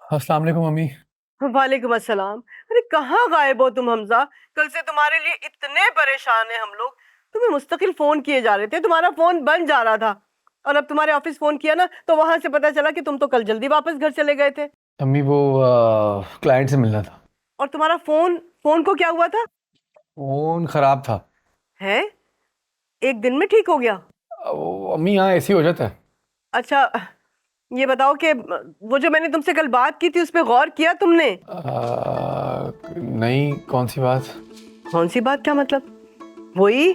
अस्सलाम वालेकुम मम्मी। वालेकुम अस्सलाम। अरे कहाँ गायब हो तुम हमजा? कल से तुम्हारे लिए इतने परेशान हैं हम लोग। तुम्हें मुस्तकिल फोन किए जा रहे थे, तुम्हारा फोन बंद जा रहा था। और अब तुम्हारे ऑफिस फोन किया ना तो वहां से पता चला कि तुम तो कल जल्दी वापस घर चले गए थे। मम्मी वो क्लाइंट से मिलना था। और तुम्हारा फोन फोन को क्या हुआ था? फोन खराब था। है? एक दिन में ठीक हो गया? मम्मी यहाँ ऐसी हो जाता है। अच्छा, ये बताओ कि वो जो मैंने तुमसे कल बात की थी उस पर गौर किया तुमने? नहीं, कौन सी बात? कौन सी बात? क्या मतलब? वही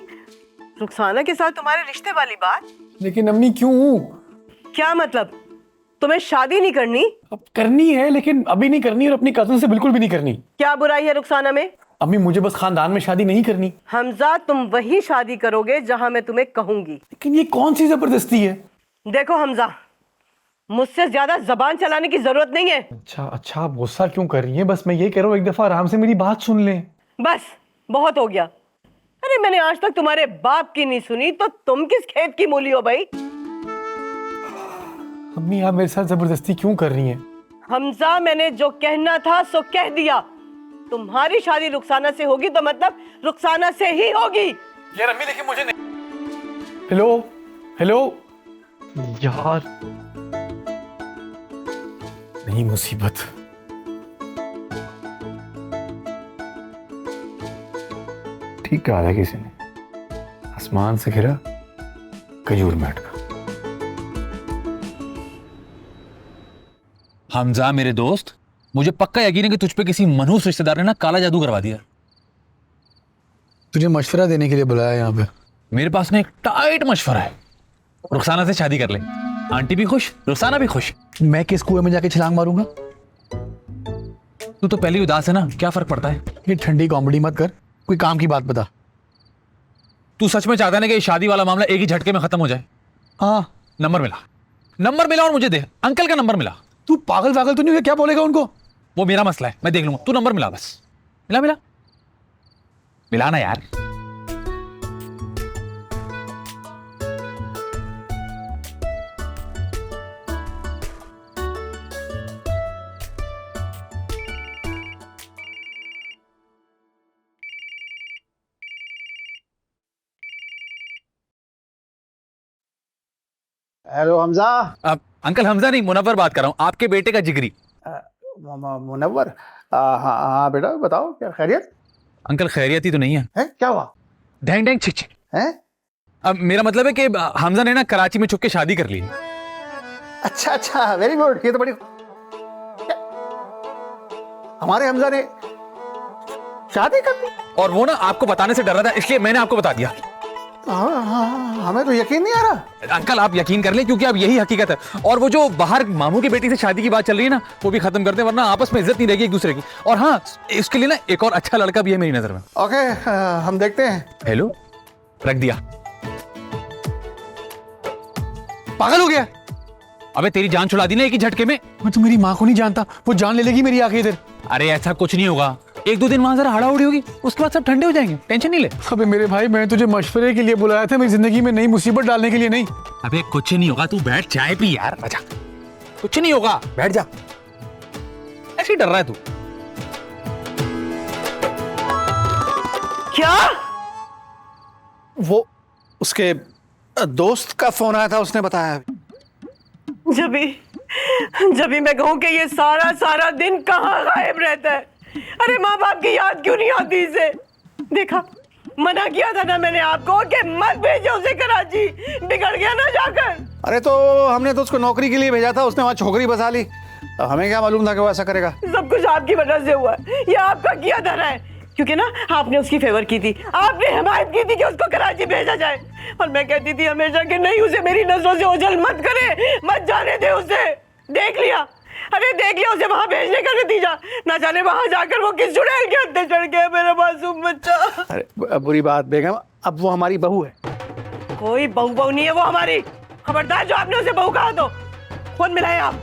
रुखसाना के साथ तुम्हारे रिश्ते वाली बात। लेकिन अम्मी क्यों? क्या मतलब? तुम्हें शादी नहीं करनी? अब करनी है लेकिन अभी नहीं करनी, और अपनी कजन से बिल्कुल भी नहीं करनी। क्या बुराई है रुखसाना में? अम्मी मुझे बस खानदान में शादी नहीं करनी। हमजा, तुम वही शादी करोगे जहां मैं तुम्हें कहूंगी। लेकिन ये कौन सी जबरदस्ती है? देखो हमजा, मुझसे ज्यादा जबान चलाने की जरूरत नहीं है। अच्छा अच्छा, आप गुस्सा क्यों कर रही हैं? बस मैं ये कह रहा हूँ एक दफा आराम से मेरी बात सुन लें। बस बहुत हो गया। अरे मैंने आज तक तुम्हारे बाप की नहीं सुनी तो तुम किस खेत की मूली हो भाई? अम्मी आप मेरे साथ जबरदस्ती क्यों कर रही हैं? हमजा, मैंने जो कहना था सो कह दिया। तुम्हारी शादी रुखसाना से होगी तो मतलब रुखसाना से ही होगी। यार अम्मी देखिए मुझे नहीं। हेलो हेलो यार, नहीं मुसीबत। ठीक कहा था किसी ने, आसमान से गिरा खजूर में अटका। हमजा मेरे दोस्त, मुझे पक्का यकीन है कि तुझ पे किसी मनहूस रिश्तेदार ने ना काला जादू करवा दिया। तुझे मशवरा देने के लिए बुलाया यहाँ पे। मेरे पास ना एक टाइट मशवरा है, रुखसाना से शादी कर ले। आंटी भी खुश, रुखसाना भी खुश। मैं किस कुएं में जाके छलांग मारूंगा? तू तो पहले ही उदास है ना, क्या फर्क पड़ता है? ये ठंडी कॉमेडी मत कर, कोई काम की बात बता। तू सच में चाहता है ना कि ये शादी वाला मामला एक ही झटके में खत्म हो जाए? हाँ। नंबर मिला और मुझे दे। अंकल का नंबर मिला। तू पागल तो नहीं हुआ? क्या बोलेगा उनको? वो मेरा मसला है, मैं देख लूंगा। तू नंबर मिला बस। मिला ना यार। हेलो हमजा। अंकल हमजा नहीं, मुनव्वर बात कर रहा हूँ, आपके बेटे का जिगरी। मुनव्वर। हाँ हाँ बेटा बताओ, क्या खैरियत अंकल खैरियत ही तो नहीं है। क्या हुआ? ढैंग ढैंग छिक छिक। है? अब मेरा मतलब है कि हमजा ने ना कराची में छुप के शादी कर ली। अच्छा अच्छा, वेरी गुड। ये तो बड़ी हमारे हमजा ने शादी कर दी। और वो ना आपको बताने से डर रहा था, इसलिए मैंने आपको बता दिया। हाँ, हमें तो यकीन नहीं आ रहा। अंकल आप यकीन कर लें, क्योंकि अब यही हकीकत है। और वो जो बाहर मामू की बेटी से शादी की बात चल रही है ना, वो भी खत्म कर दे, वरना आपस में इज्जत नहीं रहेगी एक दूसरे की। और हाँ, इसके लिए ना एक और अच्छा लड़का भी है मेरी नजर में। ओके, हम देखते हैं। हेलो, रख दिया। पागल हो गया? अबे तेरी जान छुड़ा दी ना एक ही झटके में। मैं तो मेरी माँ को नहीं जानता, वो जान ले लेगी मेरी आंखें इधर। अरे ऐसा कुछ नहीं होगा, एक दो दिन वहां जरा हड़ाउड़ी होगी, उसके बाद सब ठंडे हो जाएंगे, टेंशन नहीं ले। अबे मेरे भाई, मैं तुझे मशवरे के लिए बुलाया था, मेरी जिंदगी में नई मुसीबत डालने के लिए नहीं। अबे कुछ नहीं होगा, तू बैठ, चाय पी यार। अच्छा, कुछ नहीं होगा, बैठ जा। ऐसे ही डर रहा है तू। क्या? वो उसके दोस्त का फोन आया था, उसने बताया। जब भी मैं कहूँ कि ये सारा दिन कहाँ गायब रहता है। अरे माँ बाप की याद क्यों नहीं आती इसे? देखा, मना किया था ना मैंने आपको कि मत भेजो उसे कराची, बिगड़ गया ना जाकर। अरे तो हमने तो उसको नौकरी के लिए भेजा था, उसने वहां छोकरी बसा ली। हमें क्या मालूम था कि वो ऐसा करेगा। सब कुछ आपकी वजह से हुआ है, ये आपका किया धरा है। क्योंकि ना आपने उसकी फेवर की थी, आपने हिमायत की थी कि उसको कराची भेजा जाए। और मैं कहती थी हमेशा कि नहीं, उसे मेरी नजरों से ओझल मत करे, मत जाने दे उसे। देख लिया, अरे देख लिया उसे वहां भेजने का नतीजा। ना जाने वहां जाकर वो किस चुड़ैल के हत्थे चढ़ गया मेरा मासूम बच्चा। अरे बुरी बात बेगम, अब वो हमारी बहू है। कोई बहू नहीं है वो हमारी। खबरदार जो आपने उसे बहू कहा तो फोन मिलाए आप,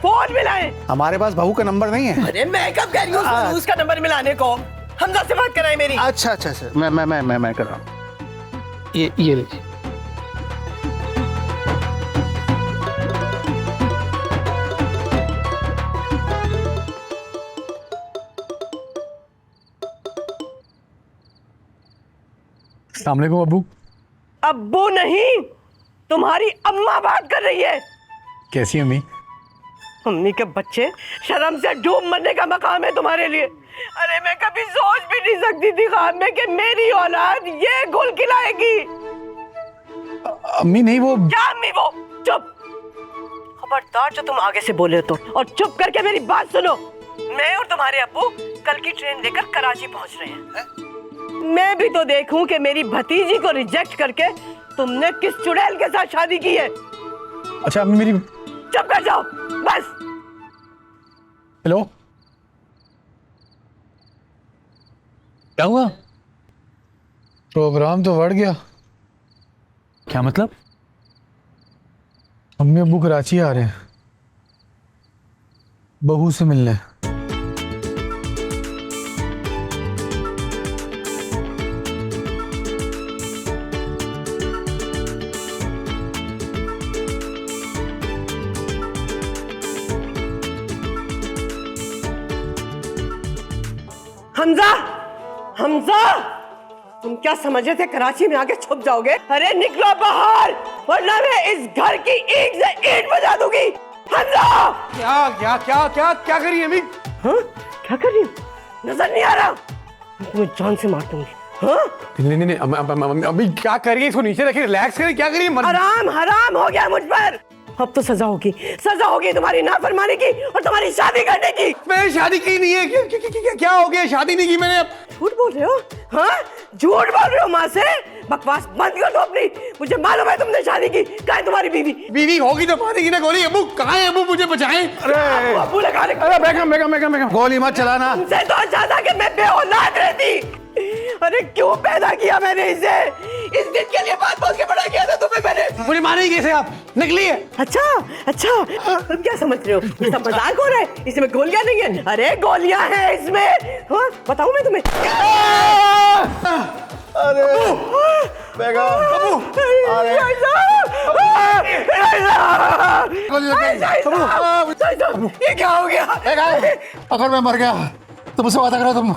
फोन मिलाए। हमारे पास बहू का नंबर नहीं है। अरे मैं कब कह रही हूँ उसका नंबर मिलाने को? हमजा से बात कराए मेरी। अच्छा, मैं कर रहा हूँ। ये लीजिए। अस्सलाम वालेकुम अबू। अब्बू नहीं, तुम्हारी अम्मा बात कर रही है। कैसी अम्मी? अम्मी के बच्चे, शर्म से डूब मरने का मकाम है तुम्हारे लिए। अरे मैं कभी सोच भी नहीं सकती थी ख्वाब में कि मेरी औलाद ये गुल खिलाएगी। अम्मी नहीं, वो क्या अम्मी वो? चुप, खबरदार जो तुम आगे से बोले तो, और चुप करके मेरी बात सुनो। मैं और तुम्हारे अब्बू कल की ट्रेन लेकर कराची पहुंच रहे हैं। मैं भी तो देखूं कि मेरी भतीजी को रिजेक्ट करके तुमने किस चुड़ैल के साथ शादी की है। अच्छा अम्मी मेरी। चुप कर जाओ बस। हेलो, क्या हुआ? प्रोग्राम तो बढ़ गया। क्या मतलब? अम्मी अब्बू कराची आ रहे हैं बहू से मिलने। हमजा, हमजा, तुम क्या समझ रहे थे कराची में आके छुप जाओगे? अरे निकलो बाहर, वरना मैं इस घर की ईंट से ईंट बजा दूंगी। हमजा! क्या क्या क्या क्या क्या करी है अम्मी? हाँ? क्या कर रही हो? नजर नहीं आ रहा? तुम्हें जान से मार दूंगी। हाँ? नहीं नहीं नहीं अम्मी क्या करिए, इसको नीचे रखिए, रिलैक्स करिए। क्या करिए? हराम हराम हो गया मुझ पर। अब तो सजा होगी, सजा होगी तुम्हारी नाफरमानी की और तुम्हारी शादी करने की। मैंने शादी की नहीं है। क्या हो गया? शादी नहीं की मैंने। अब झूठ बोल रहे हो? हाँ, झूठ बोल रहे हो माँ से? बकवास बंद कर दो अपनी। मुझे मालूम है तुमने शादी की। कहाँ है तुम्हारी बीवी? बीवी होगी तो मारेगी ना गोली। अबू कहाँ है? अबू मुझे बचाएं। अरे अबू लगा ले। अरे बेगम गोली मत चलाना। तुमसे तो अच्छा था कि मैं बेऔलाद रहती। अरे क्यों पैदा किया मैंने इसे? इस दिन के लिए बात बोल के बड़ा किया था तुम्हें मैंने। मुझे मारेंगे कैसे आप? निकलिए। अच्छा अच्छा, तुम क्या समझ रहे हो? ये सब मजाक हो रहा है? इसमें गोलियां नहीं है? अरे गोलियां हैं इसमें। हाँ बताऊं मैं तुम्हें? अरे बेगम, ये क्या हो गया? अगर मैं मर गया तो मुझसे वादा करो तुम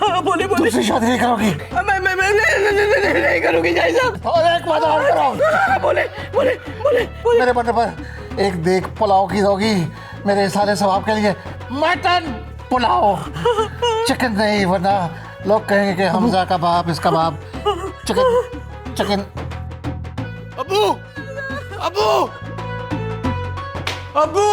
हाँ, बोले बोले। दूसरी शादी नहीं करोगी। मैं नहीं करूंगी जाई साहब। और एक वादा और करो। बोले बोले बोले बोले। मेरे मरने पर एक देग पुलाव की दोगी मेरे सारे सवाब के लिए। मटन पुलाव, चिकन नहीं, वरना लोग कहेंगे कि हमजा का बाप इसका बाप। Chicken chicken. अबू अबू अबू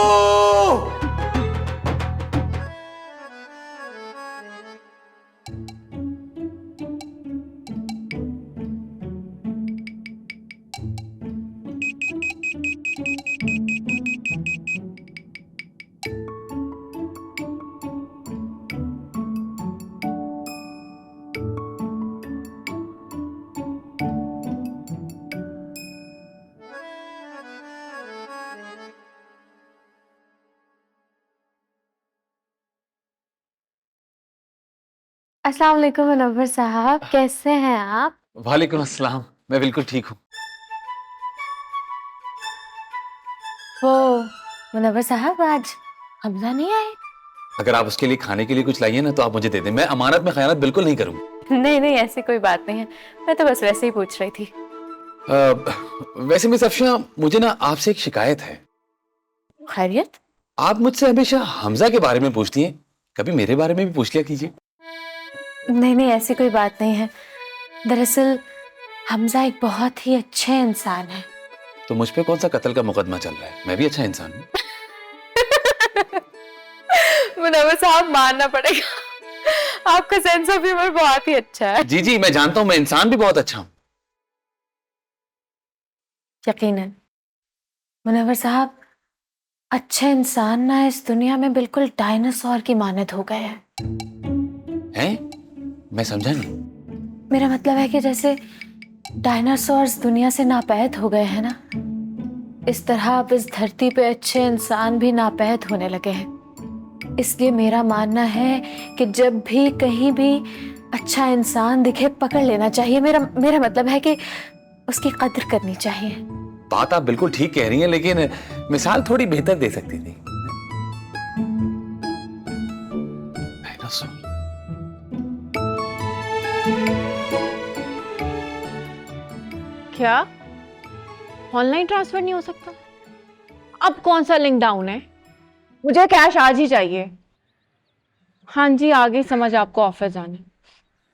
अस्सलाम वालेकुम मुनव्वर साहब, कैसे हैं आप? वालेकुम अस्सलाम, मैं बिल्कुल ठीक हूँ। वो मुनव्वर साहब आज हमजा नहीं आए? अगर आप उसके लिए खाने के लिए कुछ लाइए ना तो आप मुझे दे दें। मैं अमानत में खयानत बिल्कुल नहीं करूँगा। नहीं नहीं, ऐसी कोई बात नहीं है, मैं तो बस वैसे ही पूछ रही थी। वैसे मिस अफशा, मुझे ना आपसे एक शिकायत है। खैरियत? आप मुझसे हमेशा हमजा के बारे में पूछती हैं, कभी मेरे बारे में भी पूछ लिया कीजिए। नहीं नहीं, ऐसी कोई बात नहीं है। दरअसल हमजा एक बहुत ही अच्छे इंसान है। तो मुझ पे कौन सा कत्ल का मुकदमा चल रहा है? मैं भी अच्छा इंसान हूँ। मुनव्वर साहब, मानना पड़ेगा, आपका सेंस ऑफ ह्यूमर बहुत ही अच्छा है। जी जी, मैं जानता हूँ, मैं इंसान भी बहुत अच्छा हूँ। यकीनन मुनव्वर साहब, अच्छे इंसान ना इस दुनिया में बिल्कुल डायनासोर की मानद हो गए हैं। हैं? मैं समझा नहीं। मेरा मतलब है कि जैसे डायनासोर्स दुनिया से नापैद हो गए हैं ना, इस तरह अब इस धरती पे अच्छे इंसान भी नापैद होने लगे हैं। इसलिए मेरा मानना है कि जब भी कहीं भी अच्छा इंसान दिखे, पकड़ लेना चाहिए। मेरा मतलब है कि उसकी कद्र करनी चाहिए। बात आप बिल्कुल ठीक कह रही हैं, लेकिन मिसाल थोड़ी बेहतर दे सकती थी। डायनासोर। क्या ऑनलाइन ट्रांसफर नहीं हो सकता? अब कौन सा लिंक डाउन है? मुझे कैश आज ही चाहिए। हाँ जी, आ गई समझ आपको ऑफिस जाना।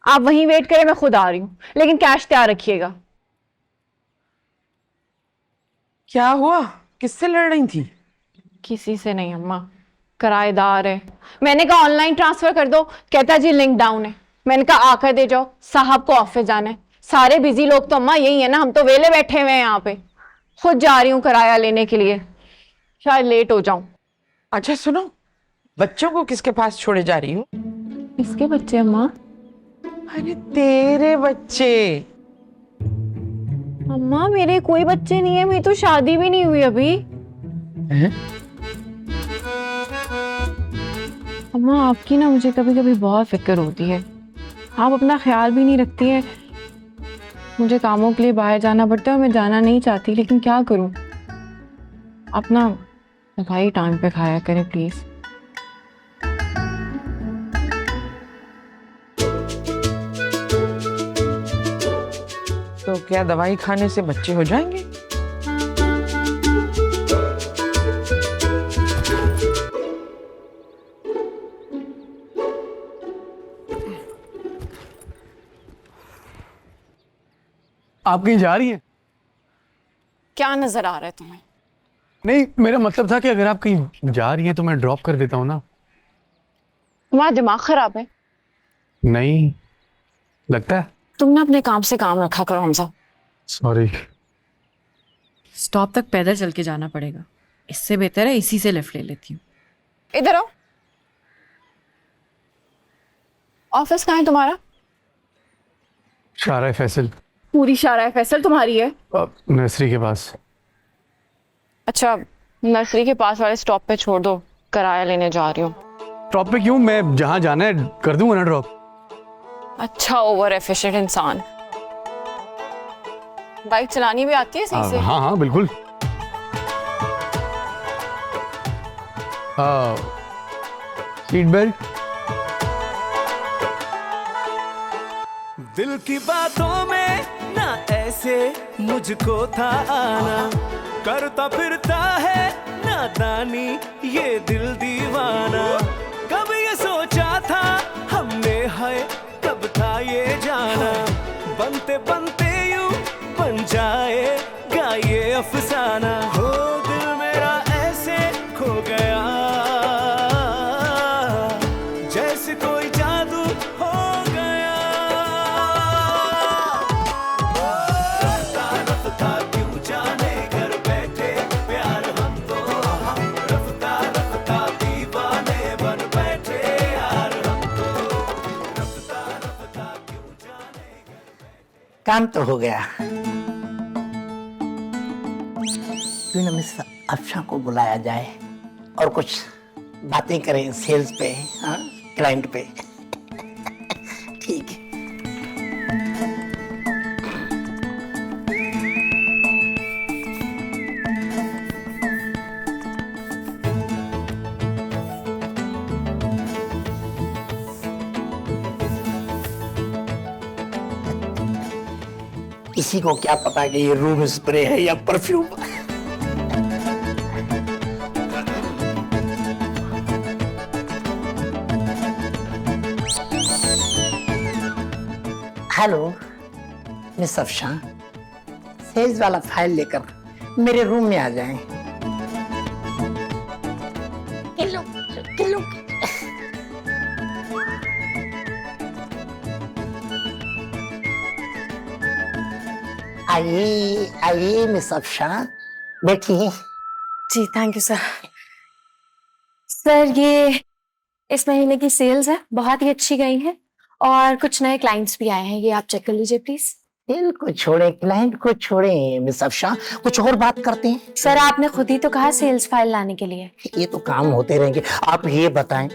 आप वहीं वेट करें, मैं खुद आ रही हूँ, लेकिन कैश तैयार रखिएगा। क्या हुआ? किससे लड़ रही थी? किसी से नहीं अम्मा, किराएदार है। मैंने कहा ऑनलाइन ट्रांसफर कर दो, कहता जी लिंक डाउन है। मैंने कहा आकर दे जाओ, साहब को ऑफिस जाना है। सारे बिजी लोग तो अम्मा यही है ना, हम तो वेले बैठे हुए हैं यहाँ पे। खुद जा रही हूँ किराया लेने के लिए, शायद लेट हो जाऊं। अच्छा सुनो, बच्चों को किसके पास छोड़े जा रही हो? किसके बच्चे अम्मा? अरे तेरे बच्चे। अम्मा मेरे कोई बच्चे नहीं है, मेरी तो शादी भी नहीं हुई अभी। अम्मा आपकी ना मुझे कभी कभी बहुत फिक्र होती है। आप अपना ख्याल भी नहीं रखती हैं। मुझे कामों के लिए बाहर जाना पड़ता है और मैं जाना नहीं चाहती, लेकिन क्या करूं। अपना दवाई टाइम पे खाया करें प्लीज। तो क्या दवाई खाने से बच्चे हो जाएंगे? आप कहीं जा रही हैं? क्या नजर आ रहा है तुम्हें? नहीं, मेरा मतलब था कि अगर आप कहीं जा रही हैं तो मैं ड्रॉप कर देता हूँ ना। तुम्हारा दिमाग खराब है। नहीं लगता है। तुम ना अपने काम से काम रखा करो हमसा। सॉरी। स्टॉप तक पैदल चल के जाना पड़ेगा, इससे बेहतर है इसी से लिफ्ट ले लेती हूँ। इधर आओ। ऑफिस कहाँ है तुम्हारा? शारा फैसल। पूरी शारा फैसल तुम्हारी है? नर्सरी के पास। अच्छा, नर्सरी के पास वाले स्टॉप पे छोड़ दो, किराया लेने जा रही हूँ। ड्रॉप पे क्यों? मैं जहाँ जाना है कर दूंगा ना ड्रॉप। अच्छा ओवर एफिशिएंट इंसान। बाइक चलानी भी आती है सही से? हाँ हाँ बिल्कुल। Seat belt. दिल की बातों में ना ऐसे मुझको था आना, करता फिरता है नादानी ये दिल दीवाना। कब ये सोचा था हमने, है कब था ये जाना, बनते बनते यूं बन जाएगा ये अफसाना। हो दिल मेरा ऐसे खो गया, जैसे कोई जादू हो गया। रफ्ता रफ्ता क्यों जाने घर बैठे प्यार हम तो, हम रफ्ता रफ्ता दीवाने बन बैठे यार हम तो। रफ्ता रफ्ता क्यों जाने। काम तो हो गया। क्यों ना मिस अफशा को बुलाया जाए और कुछ बातें करें सेल्स पे, हाँ क्लाइंट पे। ठीक है। किसी को क्या पता कि ये रूम स्प्रे है या perfume. Hello miss Afsha, sales वाला फाइल लेकर मेरे रूम में आ जाएं। किलो किलो। आइए आइए मिस अफशा, बैठिए। जी थैंक यू सर। सर ये इस महीने की सेल्स है, बहुत ही अच्छी गई है और कुछ नए क्लाइंट्स भी आए हैं, ये आप चेक कर लीजिए प्लीज। दिल को छोड़े क्लाइंट को छोड़े मिस अफशा, कुछ और बात करते हैं। सर आपने खुद ही तो कहा सेल्स फाइल लाने के लिए। ये तो काम होते रहेंगे। आप ये बताएं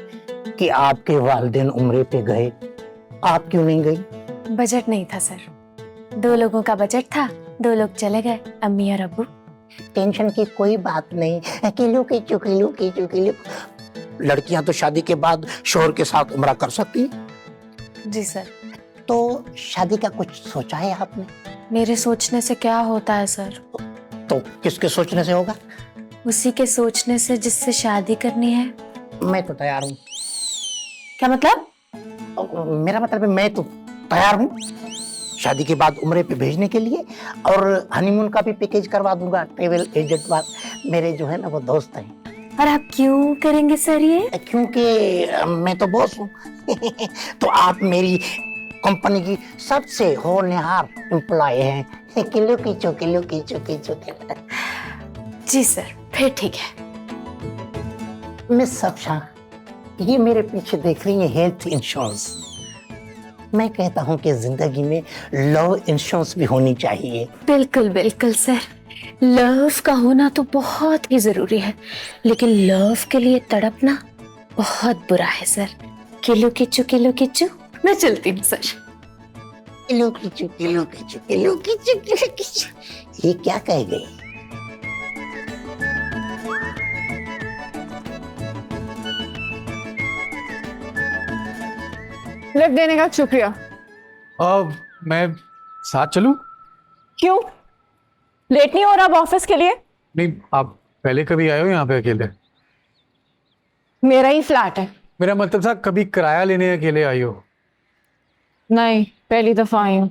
कि आपके वालिदैन उम्रे पे गए, आप क्यों नहीं गई? बजट नहीं था सर, 2 लोगों का बजट था, 2 लोग चले गए, अम्मी और अब्बू। टेंशन की कोई बात नहीं, किलो की चुकिलो की चुकिलो। लड़कियां तो शादी के बाद शोहर के साथ उम्रा कर सकती हैं। जी सर। तो शादी का कुछ सोचा है आपने? मेरे सोचने से क्या होता है सर? तो किसके सोचने से होगा? उसी के सोचने से जिससे शादी करनी है। मैं तो तैयार हूँ। क्या मतलब? मेरा मतलब है मैं तो तैयार हूँ शादी के बाद उम्रे पे भेजने के लिए, और हनीमून का भी पैकेज करवा दूंगा। ट्रेवल एजेंट वाले मेरे जो है ना वो दोस्त हैं। और आप क्यों करेंगे सर ये? क्योंकि मैं तो बॉस हूँ। तो आप मेरी कंपनी की सबसे होनहार एम्प्लॉय हैं। किलो कीचो किलो कीचो कीचो किलो। जी सर, फिर ठीक है। मिस सब्शा, ये मेरे पीछे देख रही है हेल्थ इंश्योरेंस। मैं कहता हूँ कि जिंदगी में लव इंश्योरेंस भी होनी चाहिए। बिल्कुल बिल्कुल सर, लव का होना तो बहुत ही जरूरी है, लेकिन लव के लिए तड़पना बहुत बुरा है सर। किलो किचू मैं चलती हूँ सर। किलो कीचो किलो कीचो किलो कीचो किलो कीचो, ये क्या कह गई? लिफ्ट देने का शुक्रिया। अब मैं साथ चलूं? क्यों? लेट नहीं हो रहा अब ऑफिस के लिए? नहीं, आप पहले कभी आए हो यहाँ पे अकेले? मेरा ही फ्लैट है। मेरा मतलब था कभी किराया लेने अकेले आई हो? नहीं, पहली दफा आई हूँ।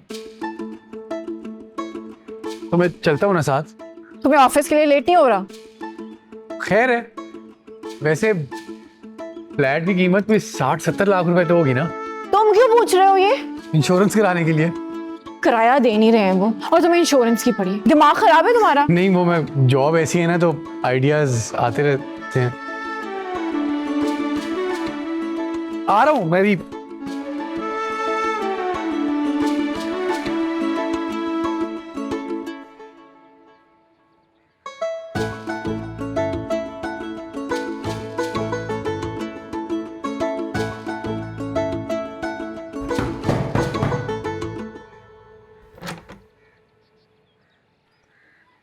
तो मैं चलता हूँ ना साथ। तुम्हें ऑफिस के लिए लेट नहीं हो रहा? खैर है, वैसे फ्लैट की कीमत भी 60-70 लाख रुपए तो होगी ना? तुम क्यों पूछ रहे हो ये? इंश्योरेंस कराने के लिए। किराया दे नहीं रहे हैं वो, और तुम्हें इंश्योरेंस की पड़ी। दिमाग खराब है तुम्हारा? नहीं, वो मैं जॉब ऐसी है ना तो आइडियाज आते रहते हैं। आ रहा हूँ मैं भी।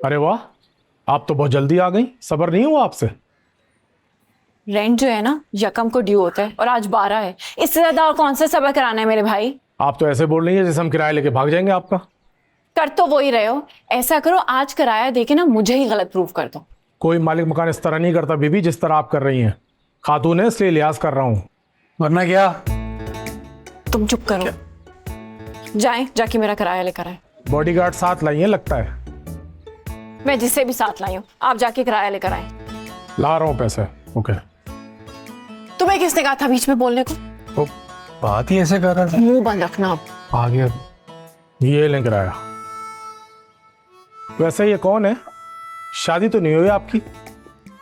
अरे वाह, आप तो बहुत जल्दी आ गई। सब्र नहीं हुआ आपसे? रेंट जो है ना यकम को ड्यू होता है और आज 12 है। इससे ज्यादा और कौन सा सब्र कराना है मेरे भाई? आप तो ऐसे बोल रही है जैसे हम किराया लेके भाग जाएंगे आपका। कर तो वो ही रहे हो। ऐसा करो आज किराया देके ना मुझे ही गलत प्रूफ कर दो। कोई मालिक मकान इस तरह नहीं करता बीबी जिस तरह आप कर रही हैं। खातून है इसलिए लिहाज कर रहा हूँ। वरना क्या? तुम चुप करो। जाएं जाके मेरा किराया लेकर आए। बॉडीगार्ड साथ लाई है लगता है। मैं जिससे भी साथ लाई हूँ, आप जाके किराया लेकर आए। ला रहा हूँ पैसे। ओके। तुम्हें किसने कहा था बीच में बोलने को? वो बात ही ऐसे कर रहा था। मुंह बंद रखना आप। आ गया। ये लें किराया। वैसे ये कौन है? शादी तो नहीं हुई आपकी?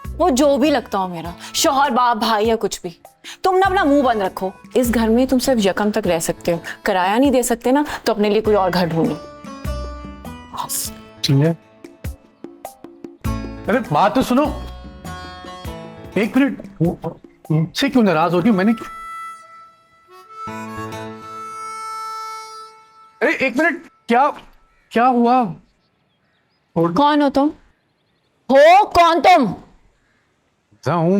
वो जो भी लगता हो मेरा, शौहर, बाप, भाई या कुछ भी। तुम ना अपना मुंह बंद रखो। इस घर में तुम सिर्फ यकम तक रह सकते हो। किराया नहीं दे सकते ना तो अपने लिए कोई और घर ढूंढो। ठीक है। अरे बात तो सुनो। एक मिनट, मुझसे क्यों नाराज हो रही हो? मैंने अरे एक मिनट, क्या क्या हुआ? कौन हो तुम? हो कौन तुम? हूँ।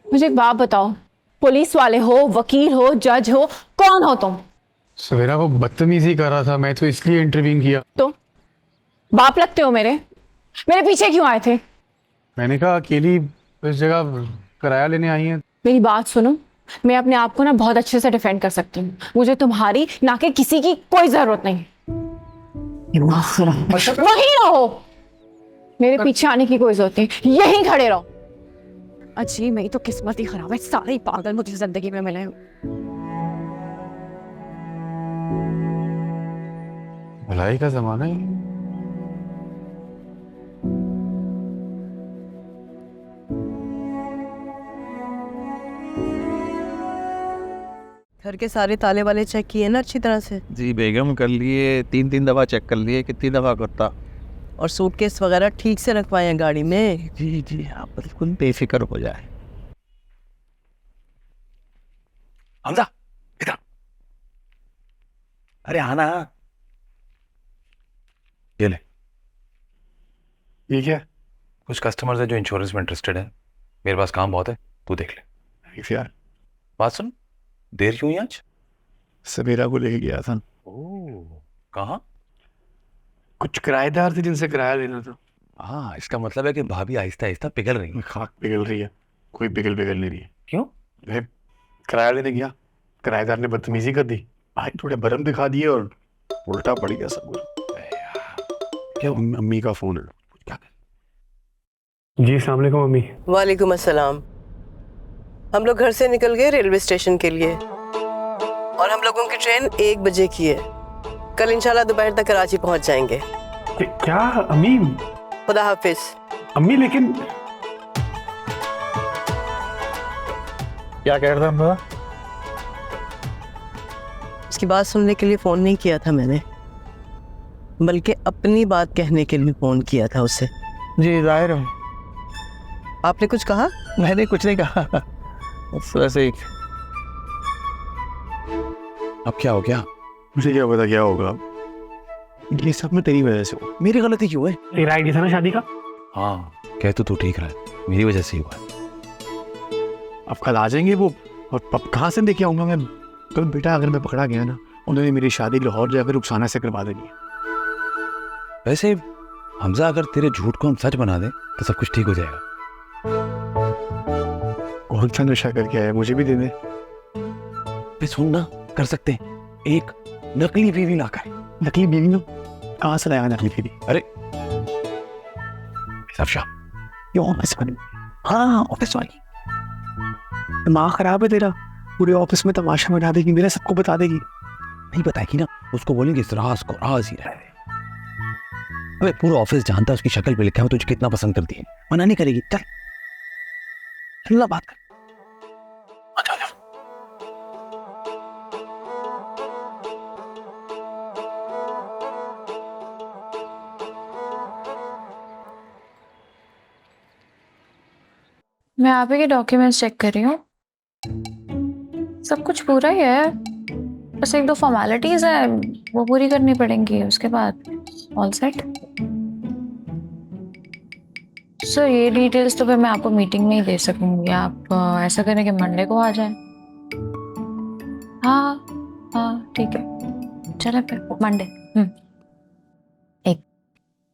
मुझे एक बात बताओ, पुलिस वाले हो, वकील हो, जज हो, कौन हो तुम? सवेरा वो बदतमीजी कर रहा था, मैं तो इसलिए इंटरवीन किया। तो बाप लगते हो मेरे पीछे क्यों आए थे? मैंने कहा अकेली इस जगह किराया लेने आई है। मेरी बात सुनो, मैं अपने आप को ना बहुत अच्छे से डिफेंड कर सकती हूँ। मुझे तुम्हारी ना कि किसी की कोई जरूरत नहीं। वहीं रहो, मेरे पीछे आने की कोई जरूरत नहीं, यहीं खड़े रहो। अजी मेरी तो किस्मत ही खराब है, सारे ही पागल मुझे जिंदगी में मिले। भलाई का जमाना है। घर के सारे ताले वाले चेक किए ना अच्छी तरह से? जी बेगम, कर लिए। 3 दफ़ा चेक कर लिए। कितनी दफ़ा करता? और सूटकेस वगैरह ठीक से रखवाए हैं गाड़ी में? जी जी, आप बिल्कुल बेफिक्र हो जाए। हमजा इधर। अरे आना। ये ले। ठीक है। कुछ कस्टमर्स है जो इंश्योरेंस में इंटरेस्टेड है। मेरे पास काम बहुत है, तू देख ले। यार बात सुन, देर क्यों हुई आज? सवेरा को लेके गया था। ओह, कहाँ? कुछ किराएदार थे जिनसे किराया लेना था। हाँ, इसका मतलब है कि भाभी आहिस्ता आहिस्ता पिघल रही है। खाक पिघल रही है, कोई पिघल नहीं रही है। क्यों? भाई किराया लेने गया, किराएदार ने बदतमीजी कर दी, भाई थोड़े बरम दिखा दिए और उल्टा पड़ गया सब कुछ। क्या अम्मी का फोन है? क्या जी अस्सलाम वालेकुम अम्मी। वालेकुम अस्सलाम। हम लोग घर से निकल गए रेलवे स्टेशन के लिए और हम लोगों की ट्रेन 1 बजे की है। कल इंशाल्लाह दोपहर तक कराची पहुंच जाएंगे। क्या अम्मी? खुदा हाफिज। अम्मी लेकिन क्या कह रहा था? उसकी बात सुनने के लिए फोन नहीं किया था मैंने, बल्कि अपनी बात कहने के लिए फोन किया था उसे। जी जाहिर है। आपने कुछ कहा? मैंने कुछ नहीं कहा, बस वैसे ही। अब क्या हो गया? मुझे क्या पता क्या होगा। ये सब में तेरी वजह से हुआ। मेरी गलती क्यों है? तेरा आइडिया था ना शादी का। हाँ, कह तो तू ठीक रहा है, मेरी वजह से ही हुआ। अब कल आ जाएंगे वो, और अब कहाँ से लेके आऊंगा मैं? कल बेटा अगर मैं पकड़ा गया ना, उन्होंने मेरी शादी लाहौर जाकर रुखसाना से करवा देनी है। वैसे हमजा, अगर तेरे झूठ को हम सच बना दें तो सब कुछ ठीक हो जाएगा। कौन सा नशा करके आया, मुझे भी दे दे। पे सुन ना, कर सकते हैं एक नकली बीवी लाकर। नकली बीवी ना? कहाँ से लाया नकली बीवी? अरे शाह, क्यों ऑफिस वाली? हाँ ऑफिस वाली। दिमाग खराब है तेरा, पूरे ऑफिस में तमाशा बना देगी, मेरा सबको बता देगी। नहीं बताएगी ना, उसको बोलेंगे इस राज को राज ही रहे। अबे पूरा ऑफिस जानता है उसकी शक्ल पे लिखा है तुझे कितना पसंद करती है। मना नहीं करेगी। चल चल बात कर। अच्छा अच्छा। मैं आप ही के डॉक्यूमेंट्स चेक कर रही हूँ, सब कुछ पूरा ही है, बस 1-2 फॉर्मेलिटीज है वो पूरी करनी पड़ेंगी, उसके बाद ऑल सेट। सर ये डिटेल्स तो फिर मैं आपको मीटिंग में ही दे सकूंगी, आप ऐसा करें कि मंडे को आ जाएं। हाँ हाँ ठीक है, चले फिर मंडे। एक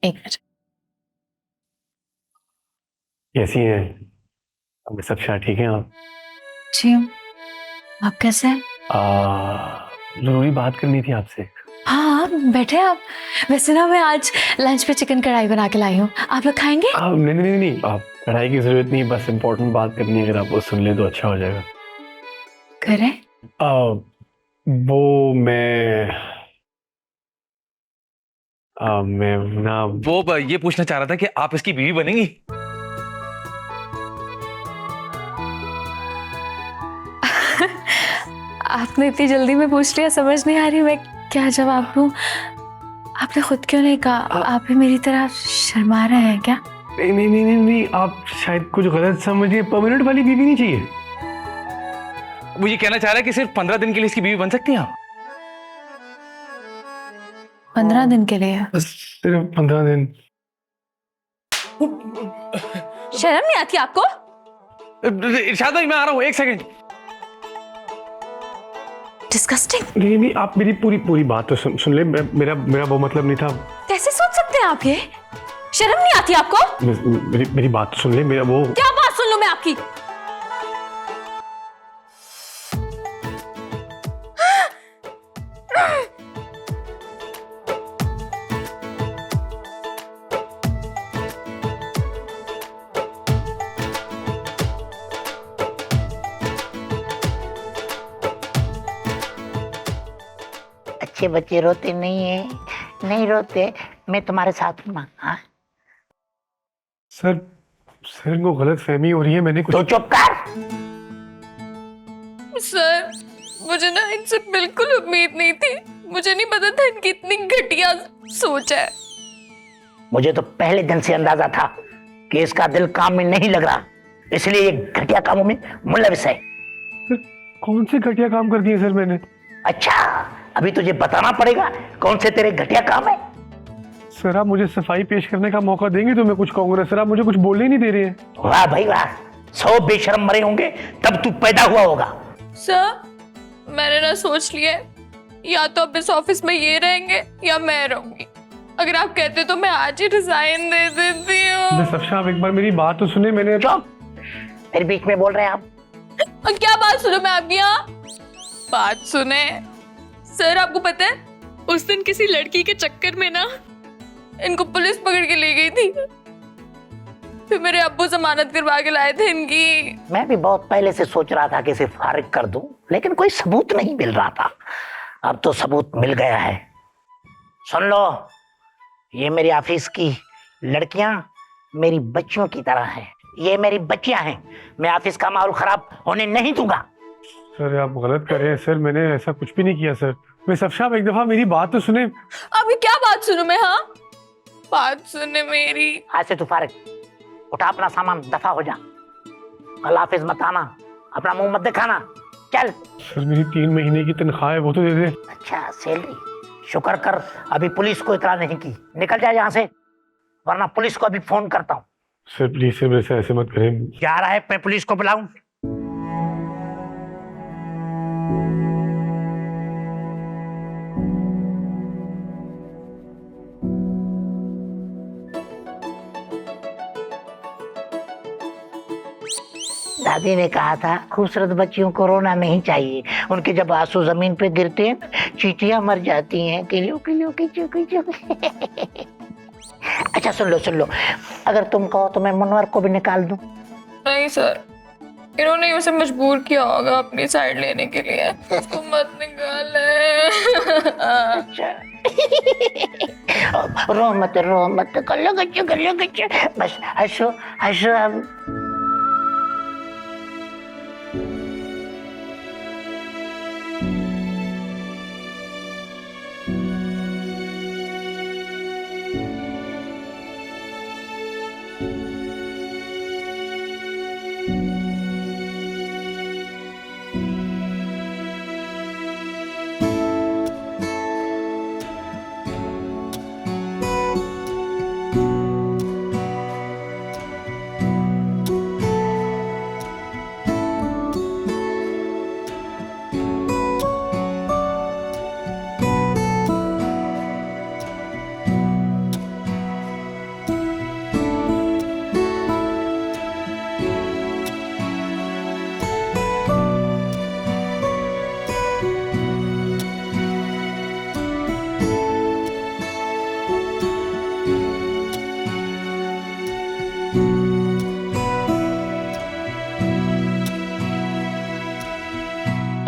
मिनट। कैसी है? अब सब शायद ठीक है आप? जी आप कैसे हैं? जरूरी बात करनी थी आपसे। हाँ बैठे आप। वैसे ना मैं आज लंच पे चिकन कढ़ाई बना के लाई हूँ, आप लोग खाएंगे? नहीं आप कढ़ाई की जरूरत नहीं, बस इम्पोर्टेंट बात करनी है, अगर आप वो सुन ले तो अच्छा हो जाएगा। करें? वो मैं ना वो ये पूछना चाह रहा था कि आप इसकी बीवी बनेंगी? आपने इतनी जल्दी में पूछ लिया, समझ नहीं आ रही मैं क्या जवाब दूं। आपने खुद क्यों नहीं कहा? आप भी मेरी तरह शर्मा रहे हैं क्या? नहीं आप शायद कुछ गलत समझिए, परमानेंट वाली बीवी नहीं चाहिए। वो ये कहना चाह रहा है कि सिर्फ 15 दिन के लिए इसकी बीवी बन सकती हैं आप? 15 दिन के लिए? बस सिर्फ 15 दिन। शर्म नहीं आती आपको? इरशाद भाई मैं आ रहा हूँ, 1 सेकंड। डिस्गस्टिंग। नहीं आप मेरी पूरी बात तो सुन ले। मेरा वो मतलब नहीं था। कैसे सोच सकते हैं आप ये? शर्म नहीं आती आपको? मेरी बात सुन ले। मेरा वो क्या बात सुन लूं मैं आपकी? अच्छे बच्चे रोते नहीं है, नहीं रोते, मैं तुम्हारे साथ हूँ ना। हाँ सर को गलत फहमी हो रही है, मैंने कुछ। तो चुप कर। सर मुझे ना इनसे बिल्कुल उम्मीद नहीं थी, मुझे नहीं पता था इनकी इतनी घटिया सोच है। मुझे तो पहले दिन से अंदाजा था कि इसका दिल काम में नहीं लग रहा, इसलिए ये घटिया कामों में मुलविस है। कौन से घटिया काम कर दिए सर मैंने? अच्छा अभी तुझे बताना पड़ेगा कौन से तेरे घटिया काम है। सर आप मुझे सफाई पेश करने का मौका देंगे तो मैं कुछ कहूंगा। सर आप मुझे कुछ बोलने ही नहीं दे रहे हैं। वाह भाई वाह, 100 बेशरम मरे होंगे तब तू पैदा हुआ होगा। सर मैंने ना सोच लिया है, या तो अब इस ऑफिस में ये रहेंगे या मैं रहूंगी। अगर आप कहते तो मैं आज ही रिजाइन दे देती हूँ। सफशा आप एक बार मेरी बात तो सुने। मैंने मेरे बीच में बोल रहे हैं आप। क्या बात सुनो मैं आपकी यहाँ? बात सुने सर, आपको पता है उस दिन किसी लड़की के चक्कर में ना इनको पुलिस पकड़ के ले गई थी, फिर मेरे अब्बू जमानत करवा के लाए थे इनकी। मैं भी बहुत पहले से सोच रहा था कि इसे फारिग कर दूं, लेकिन कोई सबूत नहीं मिल रहा था। अब तो सबूत मिल गया है। सुन लो, ये मेरी ऑफिस की लड़कियां मेरी बच्चियों की तरह हैं। ये मेरी बच्चियां हैं। मैं ऑफिस का माहौल खराब होने नहीं दूंगा। सर आप गलत कर रहे हैं सर, मैंने ऐसा कुछ भी नहीं किया सर। मैं सफशा एक दफा मेरी बात तो सुने। अभी क्या बात सुनो मैं? हाँ बात सुने मेरी। आज से तू फारिग, उठा अपना सामान, दफा हो जा। कल ऑफिस मत आना, अपना मुंह मत दिखाना। चल। सर मेरी 3 महीने की तनख्वाह है, वो तो दे दे। अच्छा सैलरी, शुक्र कर अभी पुलिस को इतला नहीं की। निकल जा यहाँ से, वरना पुलिस को अभी फोन करता हूँ। सर प्लीज सर, मेरे से ऐसे मत करें। जा रहा है, मैं पुलिस को बुलाऊं? दादी ने कहा था खूबसूरत बच्चियों को रोना नहीं चाहिए, उनके जब आंसू जमीन पे गिरते हैं चींटियां मर जाती हैं। किलो किलो किचु किचु। अच्छा सुन लो, अगर तुम कहो तो मैं मुनवर को भी निकाल दूं। नहीं सर, इन्होंने उसे मजबूर किया होगा अपनी साइड लेने के लिए। उसको मत निकाले। अच्छा। रो मत कल्लो गच्चू। बस हंसो अब।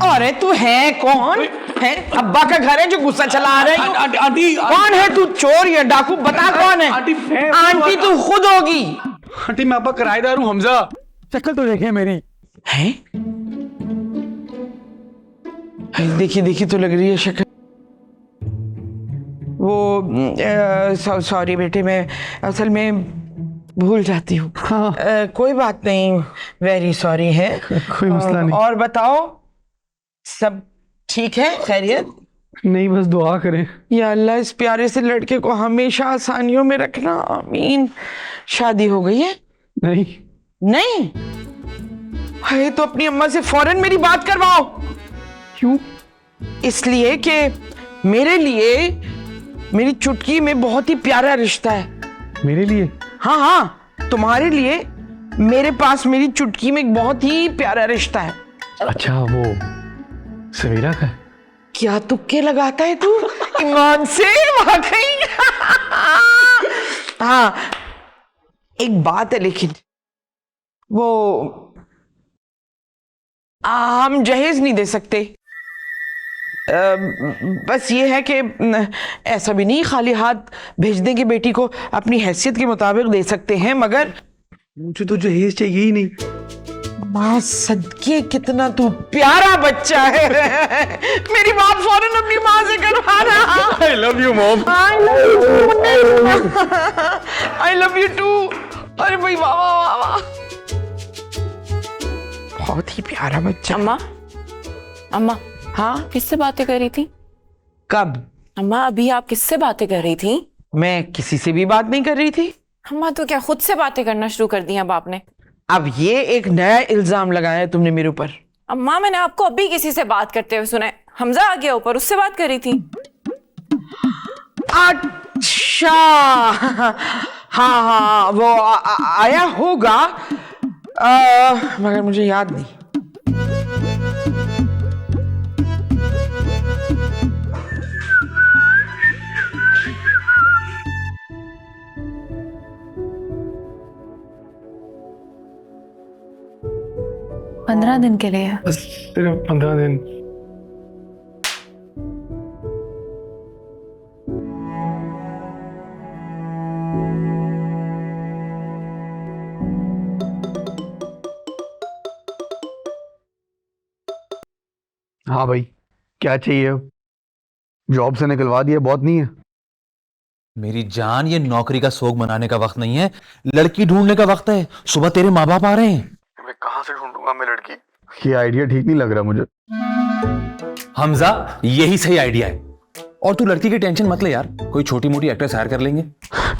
अरे तू है कौन? है अब्बा का घर है जो गुस्सा चला रही है? आंटी कौन है तू? चोर या डाकू? बता कौन है? आंटी तू खुद होगी। आंटी मैं आपका किराएदार हूँ हमजा। शक्ल तो देखे मेरी। है देखी तो लग रही है शक्ल। वो सॉरी बेटे, मैं असल में भूल जाती हूँ। हाँ। कोई बात नहीं, वेरी सॉरी है। कोई मसला नहीं। और बताओ सब ठीक है? खैरियत? नहीं बस दुआ करें। या अल्लाह इस प्यारे से लड़के को हमेशा आसानियों में रखना, आमीन। शादी हो गई है? नहीं है तो अपनी अम्मा से फौरन मेरी बात करवाओ। क्यों? इसलिए कि मेरे लिए मेरी चुटकी में बहुत ही प्यारा रिश्ता है। मेरे लिए? हाँ, तुम्हारे लिए मेरे पास मेरी चुटकी में एक बहुत ही प्यारा रिश्ता है। अच्छा वो सवेरा का? क्या तुक्के लगाता है तू ईमान से? वाकई। हाँ एक बात है, लेकिन वो हम जहेज नहीं दे सकते। बस ये है कि ऐसा भी नहीं खाली हाथ भेज देंगे बेटी को, अपनी हैसियत के मुताबिक दे सकते हैं, मगर मुझे तो जहेज चाहिए ही नहीं। माँ सदके कितना तू प्यारा बच्चा है। मेरी बात फौरन अपनी माँ से करवाना। I love you mom। I love you too। अरे भाई वाह वाह वाह, बहुत ही प्यारा बच्चा। अम्मा हाँ किससे बातें कर रही थी? कब? अम्मा अभी आप किससे बातें कर रही थी? मैं किसी से भी बात नहीं कर रही थी। अम्मा तो क्या खुद से बातें करना शुरू कर दी अब आपने? अब ये एक नया इल्जाम लगाया है तुमने मेरे ऊपर। अम्मा मैंने आपको अभी किसी से बात करते हुए सुना है। हमजा आ गया ऊपर, उससे बात कर रही थी। अच्छा अच्छा हाँ हाँ वो आया होगा मगर मुझे याद नहीं। पंद्रह दिन के लिए। बस सिर्फ 15 दिन। हाँ भाई, क्या चाहिए अब? जॉब से निकलवा दिया, बहुत नहीं है? मेरी जान, ये नौकरी का शौक मनाने का वक्त नहीं है, लड़की ढूंढने का वक्त है। सुबह तेरे माँ बाप आ रहे हैं। मैं कहाँ से ढूंढूंगा मैं लड़की? ये आइडिया ठीक नहीं लग रहा मुझे। हमजा, यही सही आइडिया है। और तू लड़की की टेंशन मत ले यार, कोई छोटी मोटी एक्ट्रेस हायर कर लेंगे।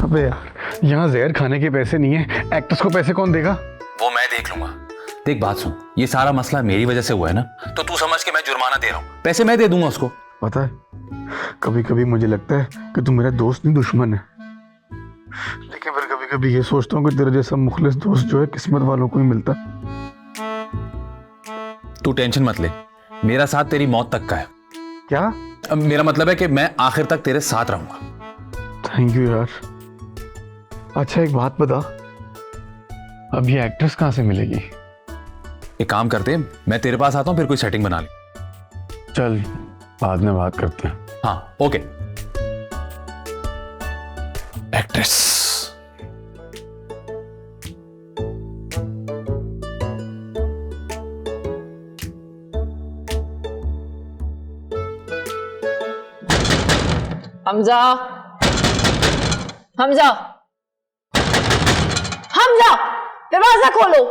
अबे यार, यहाँ जहर खाने के पैसे नहीं है, एक्ट्रेस को पैसे कौन देगा? वो मैं देख लूंगा। देख बात सुन, ये सारा मसला मेरी वजह से हुआ है ना, तो तू समझ के मैं जुर्माना दे रहा हूँ, पैसे मैं दे दूंगा उसको। पता है, कभी कभी मुझे लगता है कि तू मेरा दोस्त नहीं दुश्मन है, लेकिन फिर कभी कभी ये सोचता हूँ कि तेरे जैसा मुखलिस दोस्त जो है किस्मत वालों को ही मिलता। तू टेंशन मत ले, मेरा साथ तेरी मौत तक का है। क्या? अब मेरा मतलब है कि मैं आखिर तक तेरे साथ रहूंगा। थैंक यू यार। अच्छा एक बात बता, अब ये एक्ट्रेस कहाँ से मिलेगी? एक काम करते हैं, मैं तेरे पास आता हूँ, फिर कोई सेटिंग बना ले। चल बाद में बात करते हैं। हाँ ओके। एक्ट्रेस हमजा, हमजा, हमजा, दरवाजा खोलो।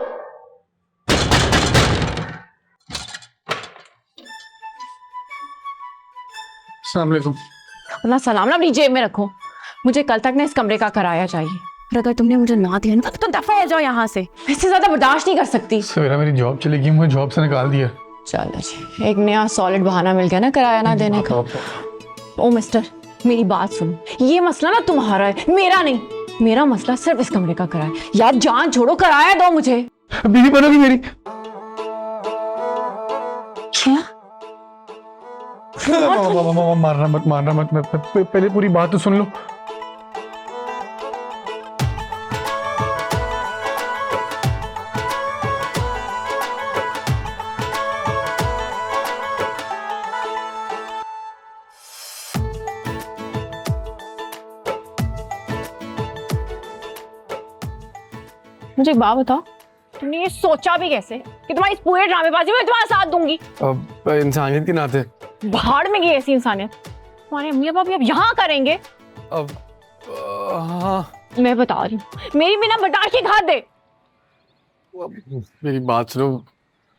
अस्सलाम वालेकुम। अपना सलाम ना अपनी जेब में रखो। मुझे कल तक ना इस कमरे का किराया चाहिए, और अगर तुमने मुझे ना दिया ना तो दफा हो जाओ यहाँ से। इससे ज्यादा बर्दाश्त नहीं कर सकती। सवेरा मेरी जॉब चली गई, मुझे जॉब से निकाल दिया। चलो जी, एक नया सॉलिड बहाना मिल गया ना किराया ना देने का। ओ मिस्टर, मेरी बात सुनो, ये मसला ना तुम्हारा है, मेरा नहीं। मेरा मसला सिर्फ इस कमरे का किराया। यार जान छोड़ो, किराया दो मुझे। बीवी बनोगी मेरी? क्या? मारना मत, मारना मत, पहले पूरी बात तो सुन लो। मुझे एक बात बताओ, तुमने ये सोचा भी कैसे कि तुम्हारी इस पूरे ड्रामेबाजी में तुम्हारा साथ दूंगी? अब इंसानियत के नाते। भाड़ में गई ऐसी इंसानियत। तुम्हारे अम्मी पापा अब यहाँ करेंगे। अब हाँ, मैं बता रही हूँ, मेरी बिना बर्दाश्त की घात दे। मेरी बात सुनो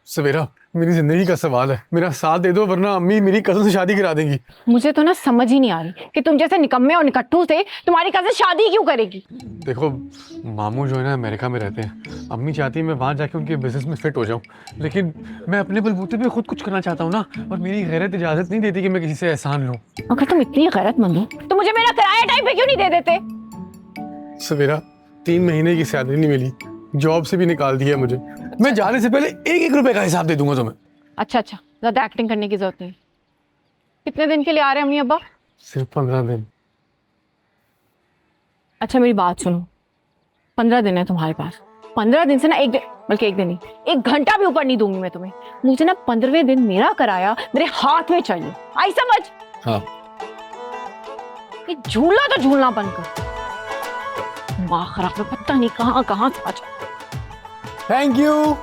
सवेरा, मेरी जिंदगी का सवाल है, मेरा साथ दे दो वरना अम्मी मेरी कजन से शादी करा देंगी। मुझे तो ना समझ ही नहीं आ रही कि तुम जैसे निकम्मे और निकट्टू से तुम्हारी कजन शादी क्यों करेगी। देखो मामू जो है ना अमेरिका में रहते हैं, अम्मी चाहती है मैं वहाँ जाके उनके बिजनेस में फिट हो जाऊँ, लेकिन मैं अपने बलबूते पे खुद कुछ करना चाहता हूँ ना, और मेरी गैरत इजाजत नहीं देती कि मैं किसी से एहसान लूँ। अगर तुम इतनी गैरतमंद हो तो मुझे मेरा किराया टाइम पे क्यों नहीं दे देते? सवेरा 3 महीने की सैलरी नहीं मिली, जॉब से भी निकाल दिया मुझे। मैं जाने से पहले 1-1 रुपए का हिसाब दे दूंगा तुम्हें। अच्छा अच्छा, ज्यादा एक्टिंग करने की जरूरत नहीं। कितने दिन के लिए आ रहे हैं अम्मी अब्बा? सिर्फ 15 दिन। अच्छा मेरी बात सुनो, 15 दिन है तुम्हारे पास। 15 दिन से ना एक दिन, बल्कि एक दिन नहीं, 1 घंटा भी ऊपर नहीं दूंगी मैं तुम्हें। मुझे ना 15वें दिन मेरा किराया मेरे हाथ में चाहिए। आई समझ? हाँ। ये झूलना तो झूलना बंद कर। माँ खराब में पता नहीं कहाँ कहाँ से आ जाए। Thank you.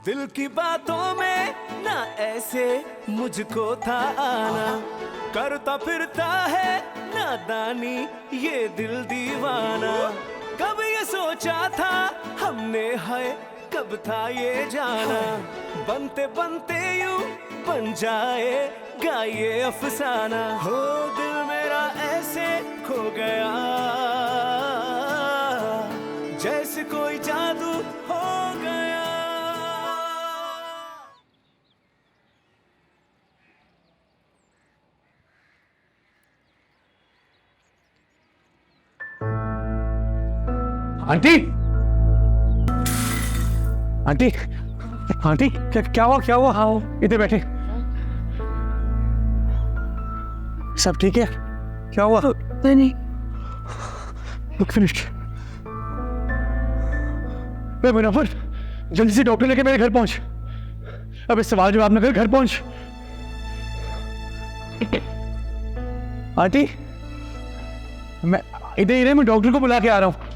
दिल की बातों में ना ऐसे मुझको था आना, करता फिरता है नादानी ये दिल दीवाना। कब ये सोचा था हमने, है कब था ये जाना, बनते बनते यूं बन जाएगा ये अफसाना। हो दिल मेरा ऐसे खो गया जैसे कोई जादू हो गया। आंटी आंटी आंटी क्या हुआ हाँ इधर बैठे सब ठीक है क्या हुआ नहीं लुक फिनिश्ड मुनव्वर जल्दी से डॉक्टर लेके मेरे घर पहुंच अब इस सवाल जवाब न कर घर पहुंच आंटी मैं इधर मैं डॉक्टर को बुला के आ रहा हूं